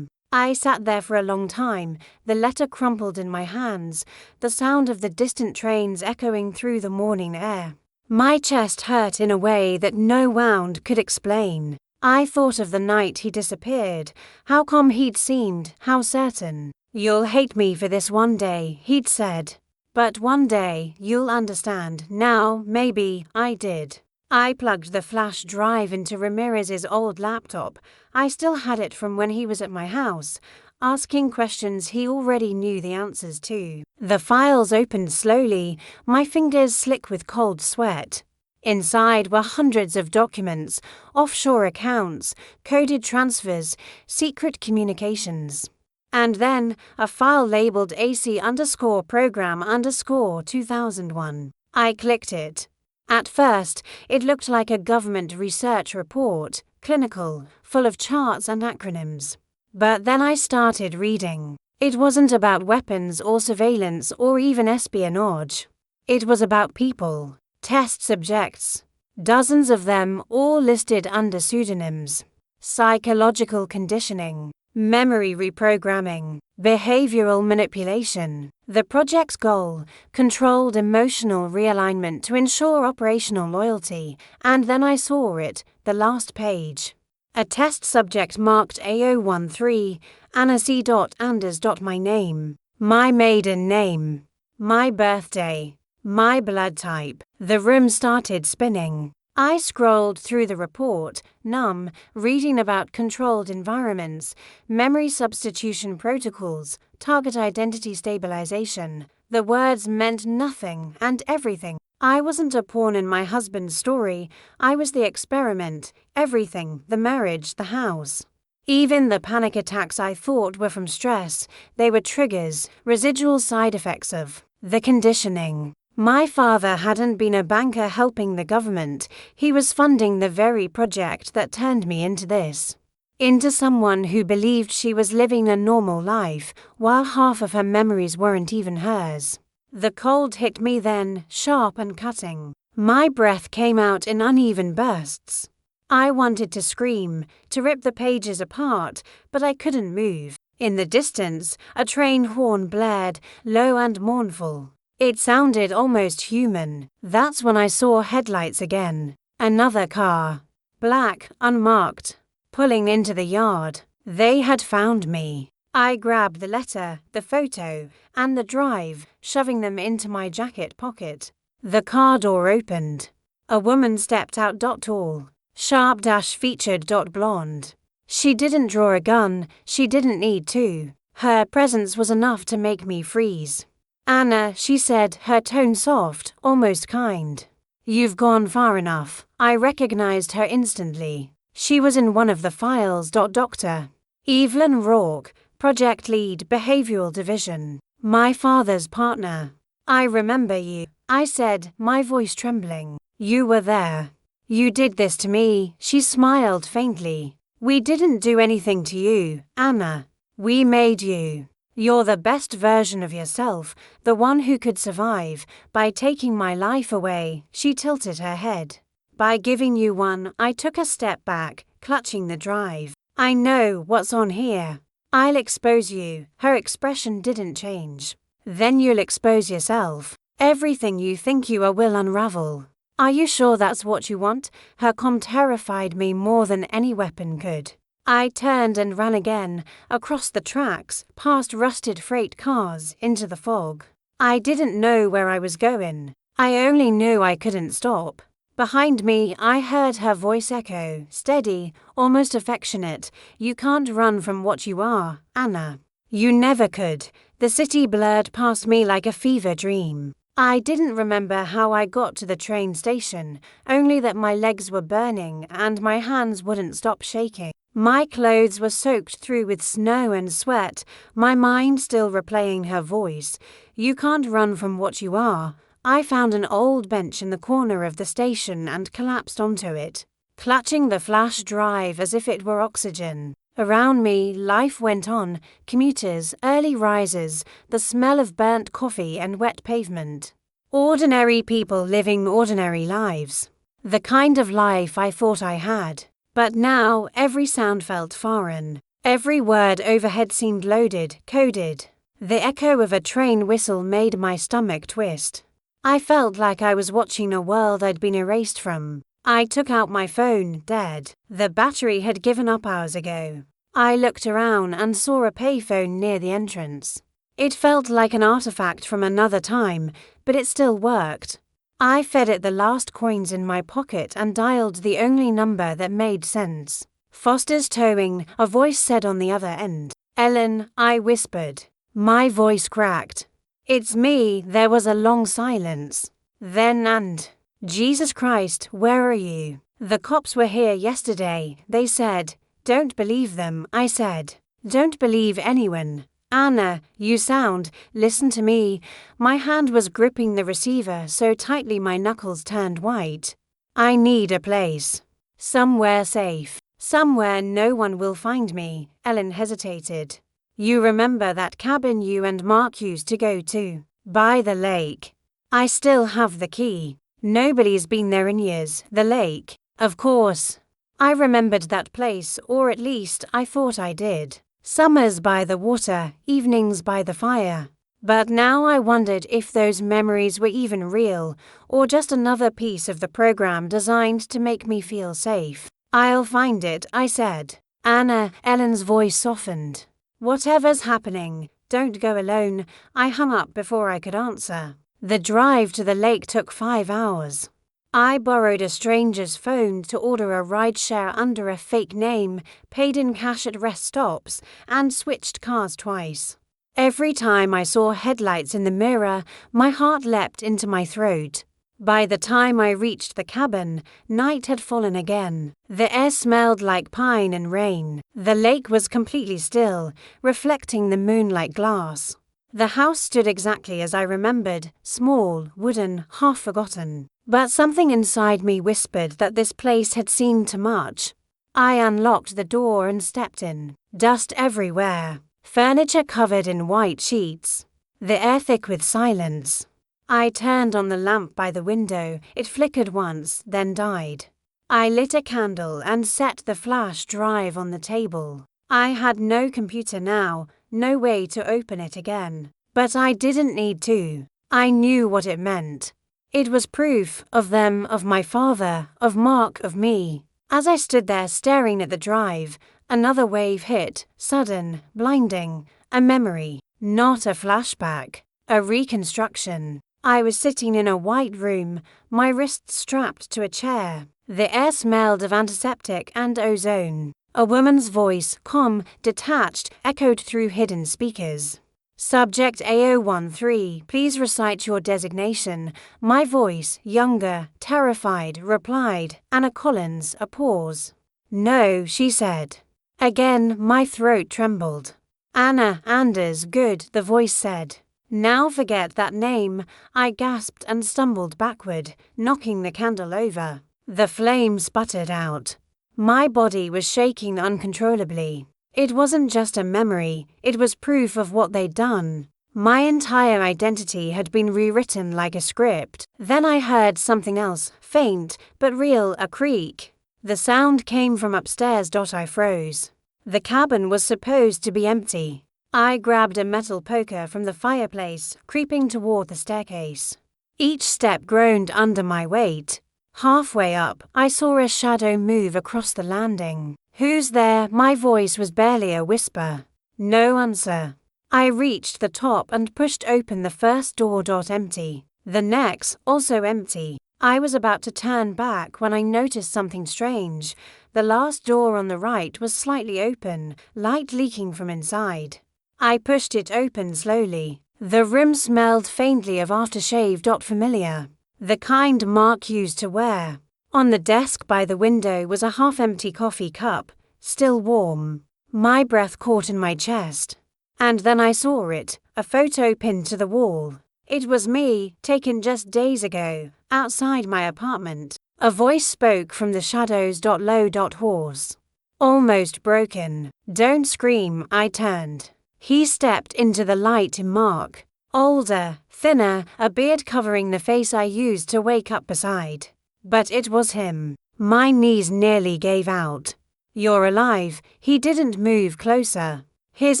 I sat there for a long time, the letter crumpled in my hands, the sound of the distant trains echoing through the morning air. My chest hurt in a way that no wound could explain. I thought of the night he disappeared, how calm he'd seemed, how certain. You'll hate me for this one day, he'd said. But one day, you'll understand. Now, maybe, I did. I plugged the flash drive into Ramirez's old laptop. I still had it from when he was at my house, asking questions he already knew the answers to. The files opened slowly, my fingers slick with cold sweat. Inside were hundreds of documents, offshore accounts, coded transfers, secret communications. And then a file labeled AC_program_2001. I clicked it. At first, it looked like a government research report, clinical, full of charts and acronyms. But then I started reading. It wasn't about weapons or surveillance or even espionage. It was about people. Test subjects, dozens of them, all listed under pseudonyms. Psychological conditioning, memory reprogramming, Behavioral manipulation. The project's goal: controlled emotional realignment to ensure operational loyalty, and then I saw it, the last page. A test subject marked A013, Anna C. Anders. My name, my maiden name, my birthday, my blood type. The room started spinning. I scrolled through the report, numb, reading about controlled environments, memory substitution protocols, target identity stabilization. The words meant nothing and everything. I wasn't a pawn in my husband's story. I was the experiment, everything, the marriage, the house. Even the panic attacks I thought were from stress, they were triggers, residual side effects of the conditioning. My father hadn't been a banker helping the government, he was funding the very project that turned me into this. Into someone who believed she was living a normal life, while half of her memories weren't even hers. The cold hit me then, sharp and cutting. My breath came out in uneven bursts. I wanted to scream, to rip the pages apart, but I couldn't move. In the distance, a train horn blared, low and mournful. It sounded almost human. That's when I saw headlights again. Another car. Black, unmarked. Pulling into the yard. They had found me. I grabbed the letter, the photo, and the drive, shoving them into my jacket pocket. The car door opened. A woman stepped out. Tall. Sharp-featured. Blonde. She didn't draw a gun. She didn't need to. Her presence was enough to make me freeze. Anna, she said, her tone soft, almost kind. You've gone far enough. I recognized her instantly. She was in one of the files. Dr. Evelyn Rourke, project lead, behavioral division. My father's partner. I remember you, I said, my voice trembling. You were there. You did this to me. She smiled faintly. We didn't do anything to you, Anna. We made you. You're the best version of yourself, the one who could survive. By taking my life away, she tilted her head. By giving you one, I took a step back, clutching the drive. I know what's on here. I'll expose you. Her expression didn't change. Then you'll expose yourself. Everything you think you are will unravel. Are you sure that's what you want? Her calm terrified me more than any weapon could. I turned and ran again, across the tracks, past rusted freight cars, into the fog. I didn't know where I was going. I only knew I couldn't stop. Behind me, I heard her voice echo, steady, almost affectionate. You can't run from what you are, Anna. You never could. The city blurred past me like a fever dream. I didn't remember how I got to the train station, only that my legs were burning and my hands wouldn't stop shaking. My clothes were soaked through with snow and sweat, my mind still replaying her voice. You can't run from what you are. I found an old bench in the corner of the station and collapsed onto it, clutching the flash drive as if it were oxygen. Around me, life went on, commuters, early risers, the smell of burnt coffee and wet pavement. Ordinary people living ordinary lives. The kind of life I thought I had. But now, every sound felt foreign. Every word overhead seemed loaded, coded. The echo of a train whistle made my stomach twist. I felt like I was watching a world I'd been erased from. I took out my phone, dead. The battery had given up hours ago. I looked around and saw a payphone near the entrance. It felt like an artifact from another time, but it still worked. I fed it the last coins in my pocket and dialed the only number that made sense. Foster's Towing, a voice said on the other end. Ellen, I whispered. My voice cracked. It's me. There was a long silence. Then Jesus Christ, where are you? The cops were here yesterday, they said. Don't believe them, I said. Don't believe anyone. Anna, listen to me. My hand was gripping the receiver so tightly my knuckles turned white. I need a place. Somewhere safe. Somewhere no one will find me. Ellen hesitated. You remember that cabin you and Mark used to go to? By the lake. I still have the key. Nobody's been there in years. The lake. Of course. I remembered that place, or at least I thought I did. Summers by the water, evenings by the fire. But now I wondered if those memories were even real, or just another piece of the program designed to make me feel safe. "I'll find it," I said. "Anna," Ellen's voice softened. "Whatever's happening, don't go alone." I hung up before I could answer. The drive to the lake took 5 hours. I borrowed a stranger's phone to order a rideshare under a fake name, paid in cash at rest stops, and switched cars twice. Every time I saw headlights in the mirror, my heart leapt into my throat. By the time I reached the cabin, night had fallen again. The air smelled like pine and rain. The lake was completely still, reflecting the moon like glass. The house stood exactly as I remembered, small, wooden, half forgotten. But something inside me whispered that this place had seen too much. I unlocked the door and stepped in. Dust everywhere. Furniture covered in white sheets. The air thick with silence. I turned on the lamp by the window. It flickered once, then died. I lit a candle and set the flash drive on the table. I had no computer now, no way to open it again. But I didn't need to. I knew what it meant. It was proof of them, of my father, of Mark, of me. As I stood there staring at the drive, another wave hit, sudden, blinding, a memory, not a flashback, a reconstruction. I was sitting in a white room, my wrists strapped to a chair. The air smelled of antiseptic and ozone. A woman's voice, calm, detached, echoed through hidden speakers. "Subject A013, please recite your designation." My voice, younger, terrified, replied. Anna Collins, a pause. "No," she said. Again, my throat trembled. "Anna Anders, good," the voice said. "Now forget that name." I gasped and stumbled backward, knocking the candle over. The flame sputtered out. My body was shaking uncontrollably. It wasn't just a memory, it was proof of what they'd done. My entire identity had been rewritten like a script. Then I heard something else, faint but real, a creak. The sound came from upstairs. I froze. The cabin was supposed to be empty. I grabbed a metal poker from the fireplace, creeping toward the staircase. Each step groaned under my weight. Halfway up, I saw a shadow move across the landing. "Who's there?" My voice was barely a whisper. No answer. I reached the top and pushed open the first door. Empty. The next, also empty. I was about to turn back when I noticed something strange. The last door on the right was slightly open, light leaking from inside. I pushed it open slowly. The room smelled faintly of aftershave. Familiar. The kind Mark used to wear. On the desk by the window was a half-empty coffee cup, still warm. My breath caught in my chest. And then I saw it, a photo pinned to the wall. It was me, taken just days ago, outside my apartment. A voice spoke from the shadows. Low. Hoarse. Almost broken. "Don't scream." I turned. He stepped into the light. Mark. Older, thinner, a beard covering the face I used to wake up beside. But it was him. My knees nearly gave out. "You're alive." He didn't move closer. His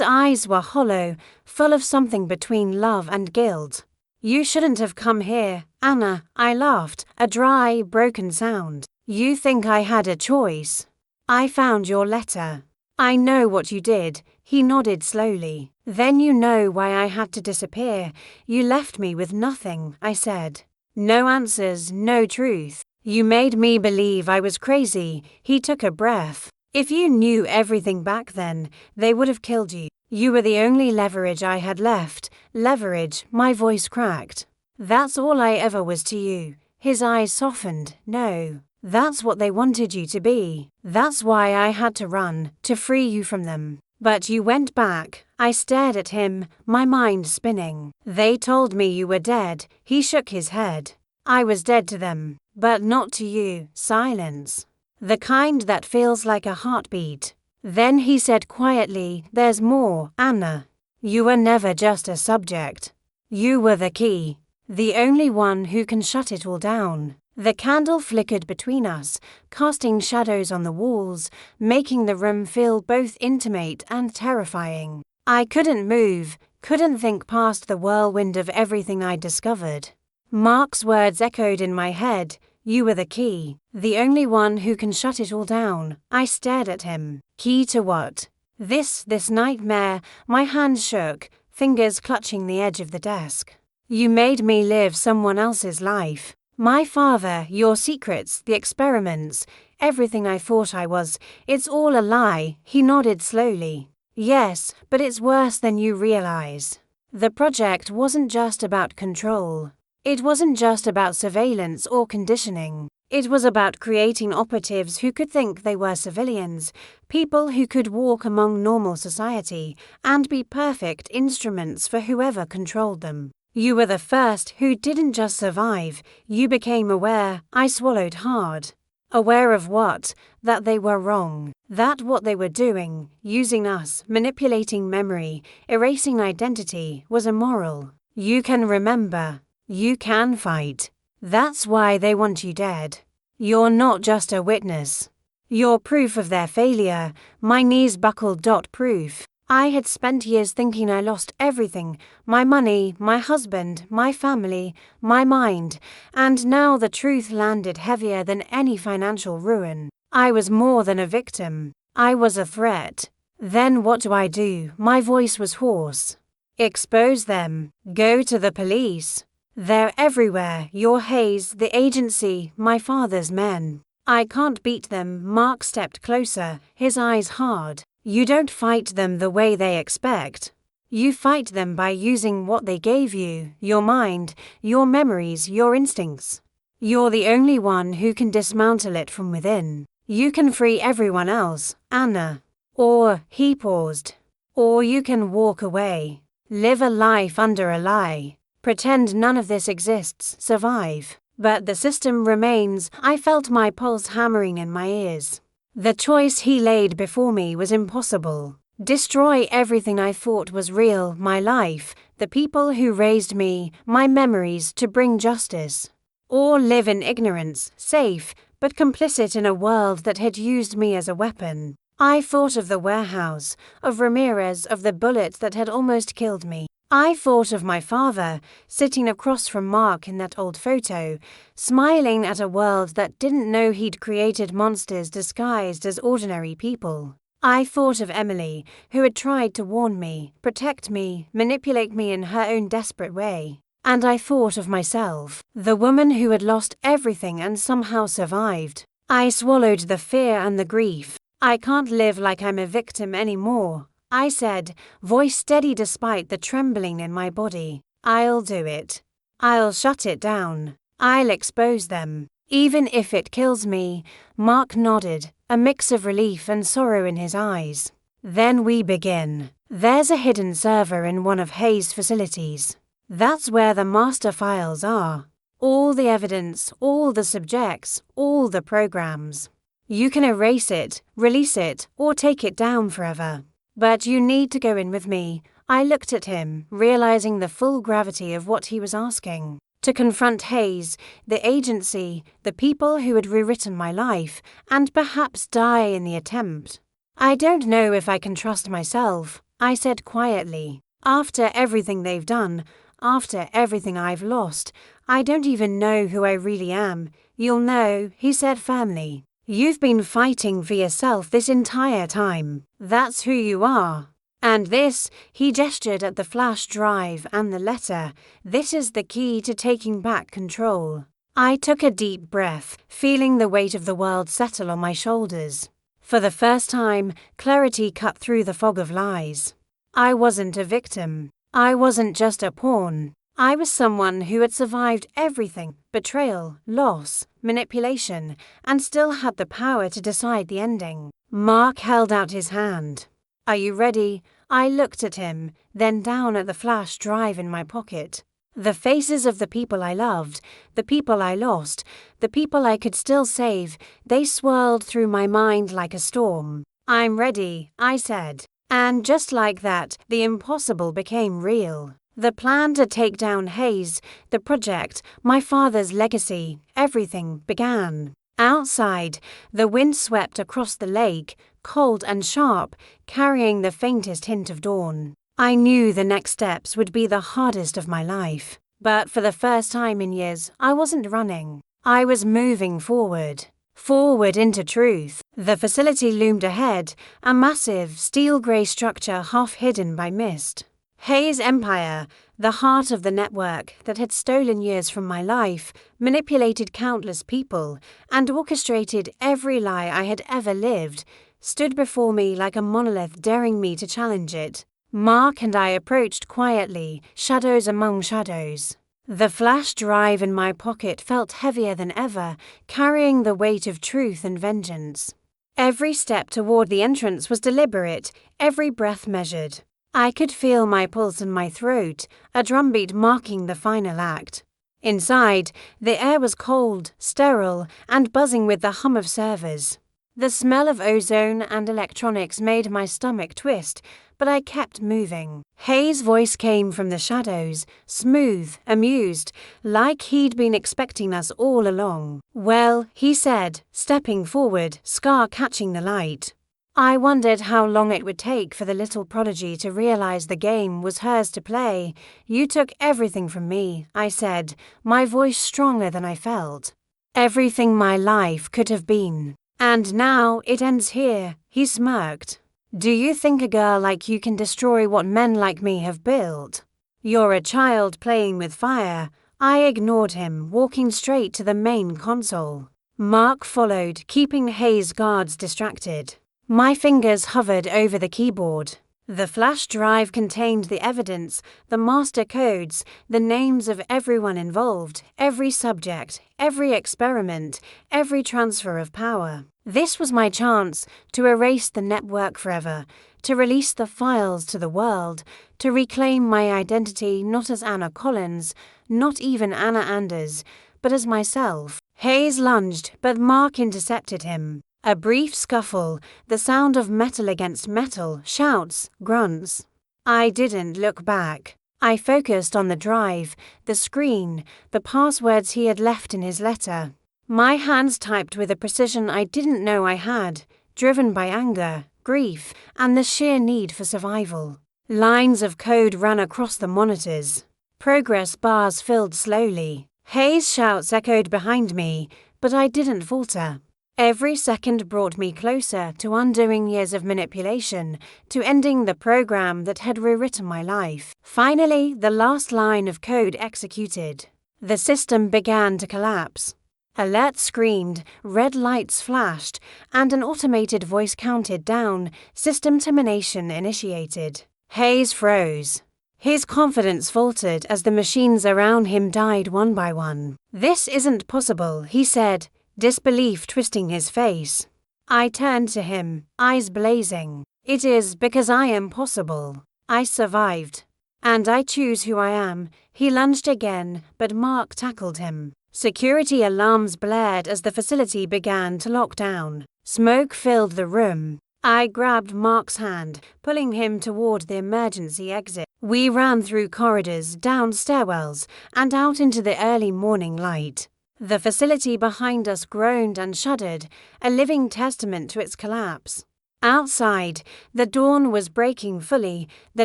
eyes were hollow, full of something between love and guilt. "You shouldn't have come here, Anna." I laughed, a dry, broken sound. "You think I had a choice? I found your letter. I know what you did." He nodded slowly. "Then you know why I had to disappear. You left me with nothing," I said. "No answers, no truth. You made me believe I was crazy." He took a breath. "If you knew everything back then, they would have killed you. You were the only leverage I had left." "Leverage," my voice cracked. "That's all I ever was to you." His eyes softened. "No. That's what they wanted you to be. That's why I had to run, to free you from them. But you went back." I stared at him, my mind spinning. "They told me you were dead." He shook his head. "I was dead to them, but not to you." Silence. The kind that feels like a heartbeat. Then he said quietly, "There's more, Anna. You were never just a subject. You were the key. The only one who can shut it all down." The candle flickered between us, casting shadows on the walls, making the room feel both intimate and terrifying. I couldn't move, couldn't think past the whirlwind of everything I'd discovered. Mark's words echoed in my head. You were the key, the only one who can shut it all down. I stared at him. Key to what? This nightmare. My hands shook, fingers clutching the edge of the desk. You made me live someone else's life. My father, your secrets, the experiments, everything I thought I was, it's all a lie. He nodded slowly. Yes, but it's worse than you realize. The project wasn't just about control. It wasn't just about surveillance or conditioning. It was about creating operatives who could think they were civilians, people who could walk among normal society and be perfect instruments for whoever controlled them. You were the first who didn't just survive, you became aware. I swallowed hard. Aware of what? That they were wrong. That what they were doing, using us, manipulating memory, erasing identity, was immoral. You can remember. You can fight. That's why they want you dead. You're not just a witness. You're proof of their failure. My knees buckled. Proof. I had spent years thinking I lost everything, my money, my husband, my family, my mind, and now the truth landed heavier than any financial ruin. I was more than a victim. I was a threat. Then what do? My voice was hoarse. Expose them. Go to the police. They're everywhere, your Hayes, the agency, my father's men. I can't beat them. Mark stepped closer, his eyes hard. You don't fight them the way they expect. You fight them by using what they gave you, your mind, your memories, your instincts. You're the only one who can dismantle it from within. You can free everyone else, Anna. Or, he paused. Or you can walk away. Live a life under a lie. Pretend none of this exists, survive. But the system remains. I felt my pulse hammering in my ears. The choice he laid before me was impossible. Destroy everything I thought was real, my life, the people who raised me, my memories, to bring justice. Or live in ignorance, safe, but complicit in a world that had used me as a weapon. I thought of the warehouse, of Ramirez, of the bullet that had almost killed me. I thought of my father, sitting across from Mark in that old photo, smiling at a world that didn't know he'd created monsters disguised as ordinary people. I thought of Emily, who had tried to warn me, protect me, manipulate me in her own desperate way. And I thought of myself, the woman who had lost everything and somehow survived. I swallowed the fear and the grief. I can't live like I'm a victim anymore. I said, voice steady despite the trembling in my body. I'll do it. I'll shut it down. I'll expose them. Even if it kills me. Mark nodded, a mix of relief and sorrow in his eyes. Then we begin. There's a hidden server in one of Hayes' facilities. That's where the master files are. All the evidence, all the subjects, all the programs. You can erase it, release it, or take it down forever. But you need to go in with me. I looked at him, realizing the full gravity of what he was asking. To confront Hayes, the agency, the people who had rewritten my life, and perhaps die in the attempt. I don't know if I can trust myself, I said quietly. After everything they've done, after everything I've lost, I don't even know who I really am. You'll know, he said firmly. You've been fighting for yourself this entire time. That's who you are. And this, he gestured at the flash drive and the letter, this is the key to taking back control. I took a deep breath, feeling the weight of the world settle on my shoulders. For the first time, clarity cut through the fog of lies. I wasn't a victim. I wasn't just a pawn. I was someone who had survived everything, betrayal, loss, manipulation, and still had the power to decide the ending. Mark held out his hand. Are you ready? I looked at him, then down at the flash drive in my pocket. The faces of the people I loved, the people I lost, the people I could still save, they swirled through my mind like a storm. I'm ready, I said. And just like that, the impossible became real. The plan to take down Hayes, the project, my father's legacy, everything began. Outside, the wind swept across the lake, cold and sharp, carrying the faintest hint of dawn. I knew the next steps would be the hardest of my life. But for the first time in years, I wasn't running. I was moving forward. Forward into truth. The facility loomed ahead, a massive, steel-grey structure half hidden by mist. Hayes' empire, the heart of the network that had stolen years from my life, manipulated countless people, and orchestrated every lie I had ever lived, stood before me like a monolith daring me to challenge it. Mark and I approached quietly, shadows among shadows. The flash drive in my pocket felt heavier than ever, carrying the weight of truth and vengeance. Every step toward the entrance was deliberate, every breath measured. I could feel my pulse in my throat, a drumbeat marking the final act. Inside, the air was cold, sterile, and buzzing with the hum of servers. The smell of ozone and electronics made my stomach twist, but I kept moving. Hayes' voice came from the shadows, smooth, amused, like he'd been expecting us all along. "Well," he said, stepping forward, Scar catching the light. I wondered how long it would take for the little prodigy to realize the game was hers to play. "You took everything from me," I said, my voice stronger than I felt. "Everything my life could have been. And now it ends here," he smirked. "Do you think a girl like you can destroy what men like me have built? You're a child playing with fire." I ignored him, walking straight to the main console. Mark followed, keeping Hayes' guards distracted. My fingers hovered over the keyboard. The flash drive contained the evidence, the master codes, the names of everyone involved, every subject, every experiment, every transfer of power. This was my chance to erase the network forever, to release the files to the world, to reclaim my identity not as Anna Collins, not even Anna Anders, but as myself. Hayes lunged, but Mark intercepted him. A brief scuffle, the sound of metal against metal, shouts, grunts. I didn't look back. I focused on the drive, the screen, the passwords he had left in his letter. My hands typed with a precision I didn't know I had, driven by anger, grief, and the sheer need for survival. Lines of code ran across the monitors. Progress bars filled slowly. Hayes' shouts echoed behind me, but I didn't falter. Every second brought me closer to undoing years of manipulation, to ending the program that had rewritten my life. Finally, the last line of code executed. The system began to collapse. Alerts screamed, red lights flashed, and an automated voice counted down, system termination initiated. Hayes froze. His confidence faltered as the machines around him died one by one. "This isn't possible," he said, disbelief twisting his face. I turned to him, eyes blazing. "It is because I am possible. I survived. And I choose who I am." He lunged again, but Mark tackled him. Security alarms blared as the facility began to lock down. Smoke filled the room. I grabbed Mark's hand, pulling him toward the emergency exit. We ran through corridors, down stairwells, and out into the early morning light. The facility behind us groaned and shuddered, a living testament to its collapse. Outside, the dawn was breaking fully, the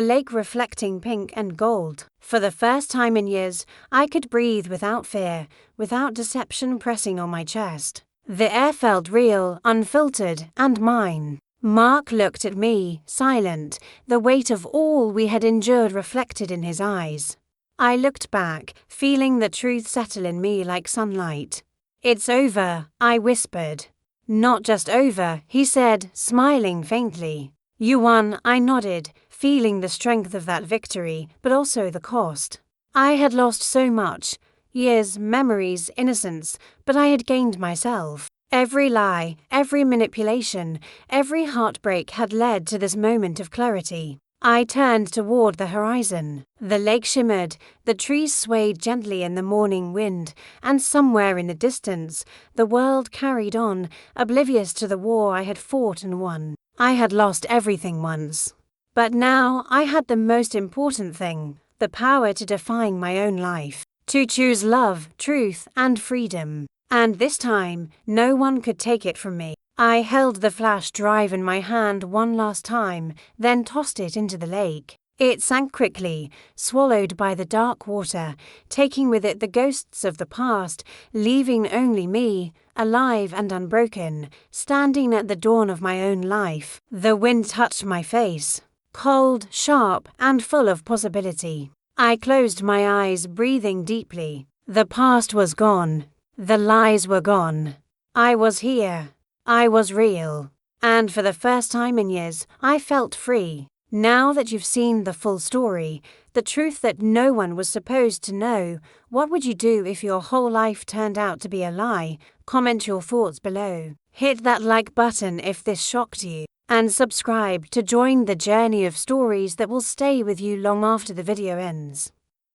lake reflecting pink and gold. For the first time in years, I could breathe without fear, without deception pressing on my chest. The air felt real, unfiltered, and mine. Mark looked at me, silent, the weight of all we had endured reflected in his eyes. I looked back, feeling the truth settle in me like sunlight. "It's over," I whispered. "Not just over," he said, smiling faintly. "You won," I nodded, feeling the strength of that victory, but also the cost. I had lost so much, years, memories, innocence, but I had gained myself. Every lie, every manipulation, every heartbreak had led to this moment of clarity. I turned toward the horizon. The lake shimmered, the trees swayed gently in the morning wind, and somewhere in the distance, the world carried on, oblivious to the war I had fought and won. I had lost everything once. But now I had the most important thing, the the power to define my own life, to choose love, truth, and freedom. And this time, no one could take it from me. I held the flash drive in my hand one last time, then tossed it into the lake. It sank quickly, swallowed by the dark water, taking with it the ghosts of the past, leaving only me, alive and unbroken, standing at the dawn of my own life. The wind touched my face, cold, sharp, and full of possibility. I closed my eyes, breathing deeply. The past was gone. The lies were gone. I was here. I was real. And for the first time in years, I felt free. Now that you've seen the full story, the truth that no one was supposed to know, what would you do if your whole life turned out to be a lie? Comment your thoughts below. Hit that like button if this shocked you, and subscribe to join the journey of stories that will stay with you long after the video ends.